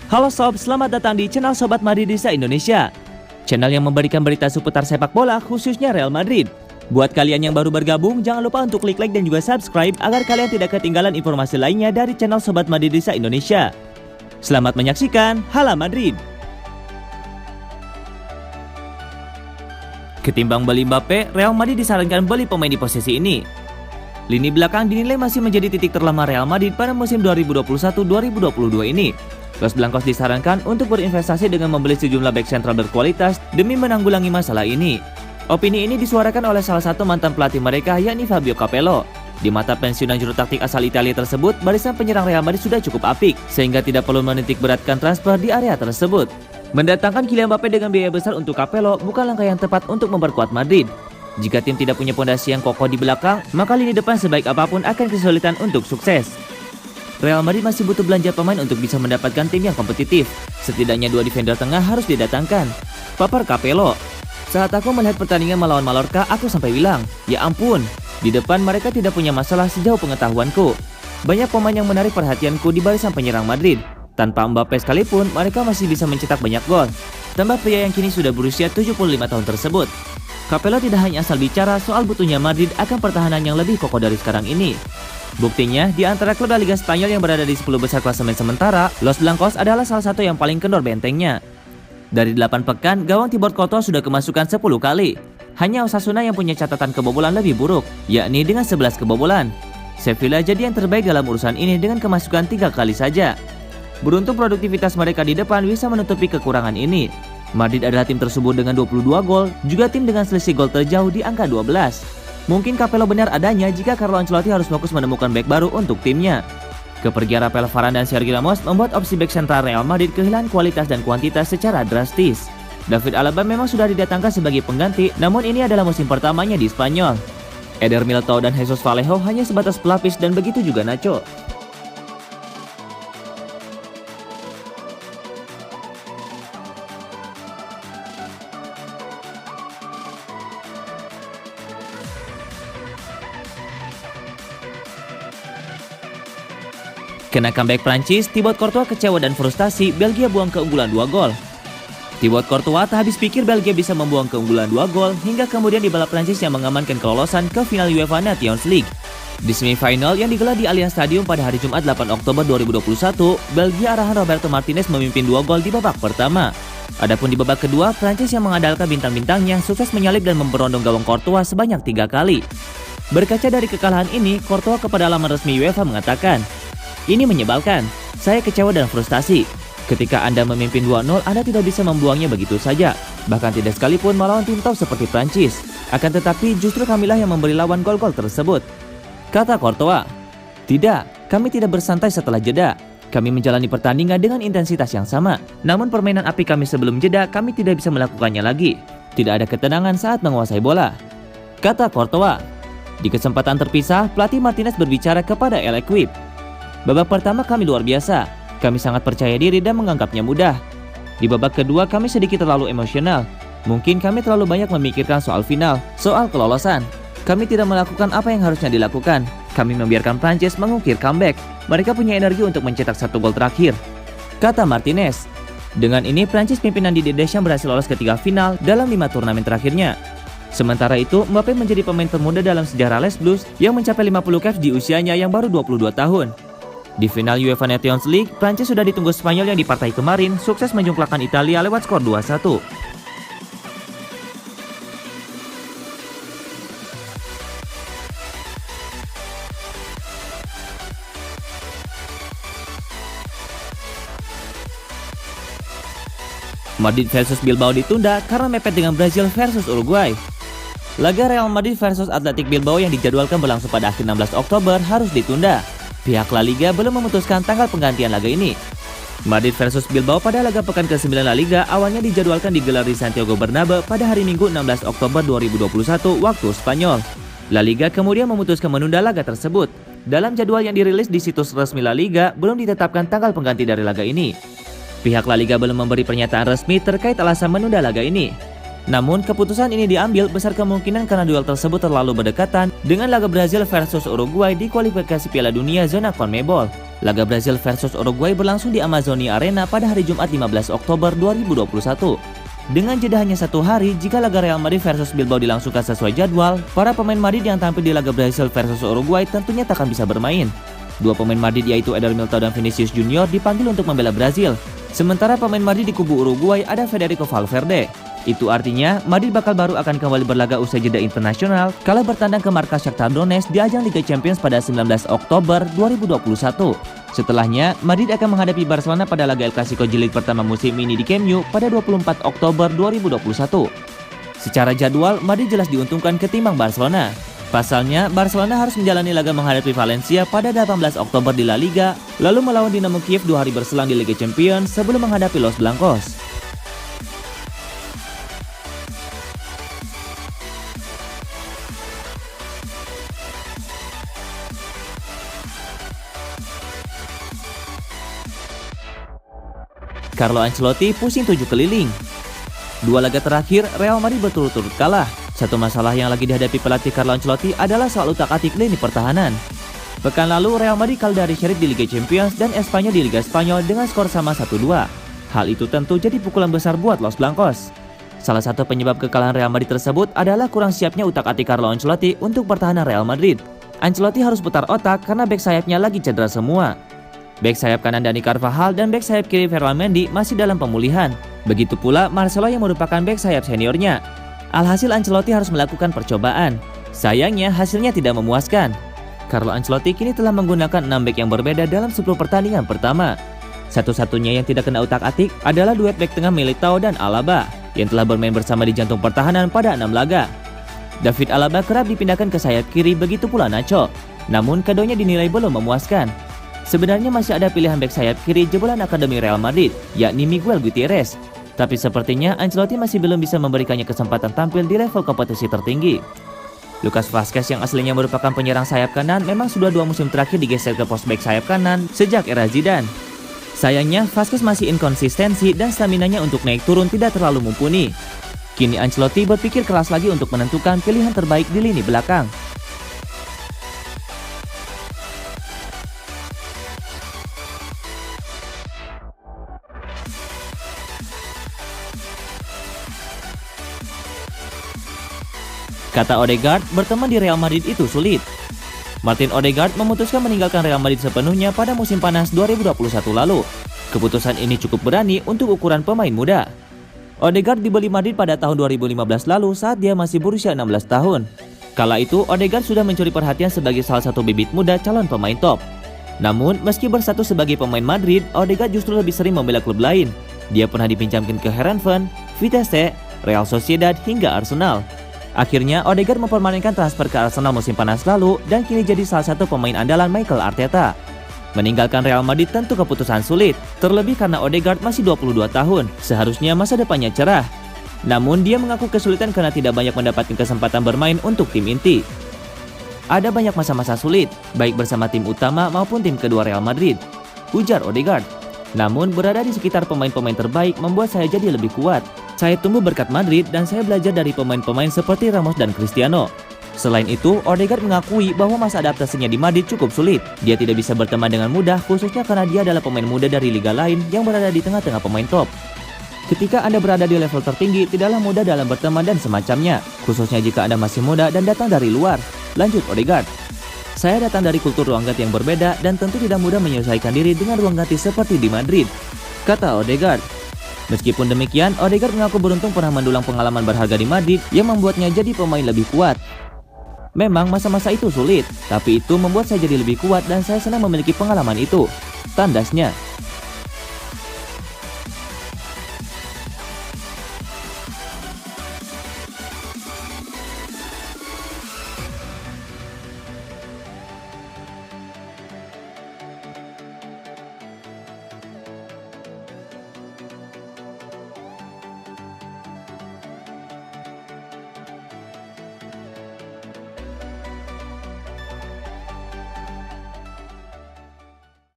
Halo sob, selamat datang di channel Sobat Madridista Indonesia. Channel yang memberikan berita seputar sepak bola khususnya Real Madrid. Buat kalian yang baru bergabung, jangan lupa untuk klik like dan juga subscribe agar kalian tidak ketinggalan informasi lainnya dari channel Sobat Madridista Indonesia. Selamat menyaksikan Hala Madrid. Ketimbang beli Mbappe, Real Madrid disarankan beli pemain di posisi ini. Lini belakang dinilai masih menjadi titik terlemah Real Madrid pada musim 2021-2022 ini. Los Blancos disarankan untuk berinvestasi dengan membeli sejumlah bek sentral berkualitas demi menanggulangi masalah ini. Opini ini disuarakan oleh salah satu mantan pelatih mereka, yakni Fabio Capello. Di mata pensiunan juru taktik asal Italia tersebut, barisan penyerang Real Madrid sudah cukup apik, sehingga tidak perlu menitik beratkan transfer di area tersebut. Mendatangkan Kylian Mbappe dengan biaya besar untuk Capello bukan langkah yang tepat untuk memperkuat Madrid. Jika tim tidak punya pondasi yang kokoh di belakang, maka lini depan sebaik apapun akan kesulitan untuk sukses. Real Madrid masih butuh belanja pemain untuk bisa mendapatkan tim yang kompetitif. Setidaknya 2 defender tengah harus didatangkan. Papar Capello. Saat aku melihat pertandingan melawan Mallorca, aku sampai bilang, ya ampun, di depan mereka tidak punya masalah sejauh pengetahuanku. Banyak pemain yang menarik perhatianku di barisan penyerang Madrid. Tanpa Mbappe sekalipun, mereka masih bisa mencetak banyak gol. Tambah pria yang kini sudah berusia 75 tahun tersebut. Capello tidak hanya asal bicara soal butuhnya Madrid akan pertahanan yang lebih kokoh dari sekarang ini. Buktinya, di antara klub La Liga Spanyol yang berada di 10 besar klasemen sementara, Los Blancos adalah salah satu yang paling kendor bentengnya. Dari 8 pekan, gawang Thibaut Courtois sudah kemasukan 10 kali. Hanya Osasuna yang punya catatan kebobolan lebih buruk, yakni dengan 11 kebobolan. Sevilla jadi yang terbaik dalam urusan ini dengan kemasukan 3 kali saja. Beruntung produktivitas mereka di depan bisa menutupi kekurangan ini. Madrid adalah tim tersebut dengan 22 gol, juga tim dengan selisih gol terjauh di angka 12. Mungkin Capello benar adanya jika Carlo Ancelotti harus fokus menemukan bek baru untuk timnya. Kepergian Rafael Varane dan Sergio Ramos membuat opsi bek sentral Real Madrid kehilangan kualitas dan kuantitas secara drastis. David Alaba memang sudah didatangkan sebagai pengganti, namun ini adalah musim pertamanya di Spanyol. Eder Militao dan Jesus Vallejo hanya sebatas pelapis dan begitu juga Nacho. Kena comeback Prancis, Thibaut Courtois kecewa dan frustasi, Belgia buang keunggulan 2 gol. Thibaut Courtois tak habis pikir Belgia bisa membuang keunggulan 2 gol, hingga kemudian dibalap Prancis yang mengamankan kelolosan ke final UEFA Nations League. Di semifinal yang digelar di Allianz Stadium pada hari Jumat 8 Oktober 2021, Belgia arahan Roberto Martinez memimpin 2 gol di babak pertama. Adapun di babak kedua, Prancis yang mengandalkan bintang-bintangnya sukses menyalip dan memberondong gawang Courtois sebanyak 3 kali. Berkaca dari kekalahan ini, Courtois kepada laman resmi UEFA mengatakan, "Ini menyebalkan, saya kecewa dan frustasi. Ketika Anda memimpin 2-0, Anda tidak bisa membuangnya begitu saja. Bahkan tidak sekalipun melawan tim top seperti Prancis. Akan tetapi justru kamilah yang memberi lawan gol-gol tersebut," kata Courtois. "Tidak, kami tidak bersantai setelah jeda. Kami menjalani pertandingan dengan intensitas yang sama. Namun permainan api kami sebelum jeda, kami tidak bisa melakukannya lagi. Tidak ada ketenangan saat menguasai bola," kata Courtois. Di kesempatan terpisah, pelatih Martinez berbicara kepada El Equipe. "Babak pertama kami luar biasa. Kami sangat percaya diri dan menganggapnya mudah. Di babak kedua kami sedikit terlalu emosional. Mungkin kami terlalu banyak memikirkan soal final, soal kelolosan. Kami tidak melakukan apa yang harusnya dilakukan. Kami membiarkan Prancis mengukir comeback. Mereka punya energi untuk mencetak 1 gol terakhir," kata Martinez. Dengan ini Prancis pimpinan Didier Deschamps berhasil lolos ke 3 final dalam 5 turnamen terakhirnya. Sementara itu, Mbappe menjadi pemain termuda dalam sejarah Les Blues yang mencapai 50 caps di usianya yang baru 22 tahun. Di final UEFA Nations League, Prancis sudah ditunggu Spanyol yang di partai kemarin sukses menjungklakan Italia lewat skor 2-1. Madrid versus Bilbao ditunda karena mepet dengan Brazil versus Uruguay. Laga Real Madrid versus Athletic Bilbao yang dijadwalkan berlangsung pada akhir 16 Oktober harus ditunda. Pihak La Liga belum memutuskan tanggal penggantian laga ini. Madrid versus Bilbao pada laga pekan ke-9 La Liga awalnya dijadwalkan digelar di Santiago Bernabeu pada hari Minggu 16 Oktober 2021 waktu Spanyol. La Liga kemudian memutuskan menunda laga tersebut. Dalam jadwal yang dirilis di situs resmi La Liga, belum ditetapkan tanggal pengganti dari laga ini. Pihak La Liga belum memberi pernyataan resmi terkait alasan menunda laga ini. Namun, keputusan ini diambil besar kemungkinan karena duel tersebut terlalu berdekatan dengan laga Brazil versus Uruguay di kualifikasi Piala Dunia zona CONMEBOL. Laga Brazil versus Uruguay berlangsung di Amazonia Arena pada hari Jumat 15 Oktober 2021. Dengan jeda hanya 1 hari, jika laga Real Madrid versus Bilbao dilangsungkan sesuai jadwal, para pemain Madrid yang tampil di laga Brazil versus Uruguay tentunya takkan bisa bermain. Dua pemain Madrid yaitu Eder Militão dan Vinicius Junior dipanggil untuk membela Brazil. Sementara pemain Madrid di kubu Uruguay ada Federico Valverde. Itu artinya Madrid bakal baru akan kembali berlaga usai jeda internasional kala bertandang ke markas Shakhtar Donetsk di ajang Liga Champions pada 19 Oktober 2021. Setelahnya, Madrid akan menghadapi Barcelona pada laga El Clasico jilid pertama musim ini di Camp Nou pada 24 Oktober 2021. Secara jadwal, Madrid jelas diuntungkan ketimbang Barcelona. Pasalnya, Barcelona harus menjalani laga menghadapi Valencia pada 18 Oktober di La Liga, lalu melawan Dinamo Kiev 2 hari berselang di Liga Champions sebelum menghadapi Los Blancos. Carlo Ancelotti pusing 7 keliling. 2 laga terakhir, Real Madrid berturut-turut kalah. Satu masalah yang lagi dihadapi pelatih Carlo Ancelotti adalah soal utak-atik lini pertahanan. Pekan lalu, Real Madrid kalah dari Sheriff di Liga Champions dan Espanyol di Liga Spanyol dengan skor sama 1-2. Hal itu tentu jadi pukulan besar buat Los Blancos. Salah satu penyebab kekalahan Real Madrid tersebut adalah kurang siapnya utak-atik Carlo Ancelotti untuk pertahanan Real Madrid. Ancelotti harus putar otak karena bek sayapnya lagi cedera semua. Bek sayap kanan Dani Carvajal dan bek sayap kiri Ferland Mendy masih dalam pemulihan. Begitu pula Marcelo yang merupakan bek sayap seniornya. Alhasil Ancelotti harus melakukan percobaan. Sayangnya hasilnya tidak memuaskan. Carlo Ancelotti kini telah menggunakan 6 bek yang berbeda dalam 10 pertandingan pertama. Satu-satunya yang tidak kena utak-atik adalah duet bek tengah Militão dan Alaba yang telah bermain bersama di jantung pertahanan pada 6 laga. David Alaba kerap dipindahkan ke sayap kiri, begitu pula Nacho. Namun keduanya dinilai belum memuaskan. Sebenarnya masih ada pilihan bek sayap kiri jebolan Akademi Real Madrid, yakni Miguel Gutierrez. Tapi sepertinya Ancelotti masih belum bisa memberikannya kesempatan tampil di level kompetisi tertinggi. Lucas Vazquez yang aslinya merupakan penyerang sayap kanan memang sudah 2 musim terakhir digeser ke pos bek sayap kanan sejak era Zidane. Sayangnya Vazquez masih inkonsistensi dan staminanya untuk naik turun tidak terlalu mumpuni. Kini Ancelotti berpikir keras lagi untuk menentukan pilihan terbaik di lini belakang. Kata Odegaard, berteman di Real Madrid itu sulit. Martin Odegaard memutuskan meninggalkan Real Madrid sepenuhnya pada musim panas 2021 lalu. Keputusan ini cukup berani untuk ukuran pemain muda. Odegaard dibeli Madrid pada tahun 2015 lalu saat dia masih berusia 16 tahun. Kala itu, Odegaard sudah mencuri perhatian sebagai salah satu bibit muda calon pemain top. Namun, meski berstatus sebagai pemain Madrid, Odegaard justru lebih sering membela klub lain. Dia pernah dipinjamkan ke Herenveen, Vitesse, Real Sociedad hingga Arsenal. Akhirnya, Odegaard mempermanenkan transfer ke Arsenal musim panas lalu dan kini jadi salah satu pemain andalan Mikel Arteta. Meninggalkan Real Madrid tentu keputusan sulit, terlebih karena Odegaard masih 22 tahun, seharusnya masa depannya cerah. Namun, dia mengaku kesulitan karena tidak banyak mendapatkan kesempatan bermain untuk tim inti. Ada banyak masa-masa sulit, baik bersama tim utama maupun tim kedua Real Madrid, ujar Odegaard. Namun, berada di sekitar pemain-pemain terbaik membuat saya jadi lebih kuat. Saya tumbuh berkat Madrid dan saya belajar dari pemain-pemain seperti Ramos dan Cristiano. Selain itu, Odegaard mengakui bahwa masa adaptasinya di Madrid cukup sulit. Dia tidak bisa berteman dengan mudah, khususnya karena dia adalah pemain muda dari liga lain yang berada di tengah-tengah pemain top. Ketika Anda berada di level tertinggi, tidaklah mudah dalam berteman dan semacamnya, khususnya jika Anda masih muda dan datang dari luar. Lanjut Odegaard. Saya datang dari kultur ruang ganti yang berbeda dan tentu tidak mudah menyesuaikan diri dengan ruang ganti seperti di Madrid, kata Odegaard. Meskipun demikian, Odegaard mengaku beruntung pernah mendulang pengalaman berharga di Madrid yang membuatnya jadi pemain lebih kuat. Memang masa-masa itu sulit, tapi itu membuat saya jadi lebih kuat dan saya senang memiliki pengalaman itu, tandasnya.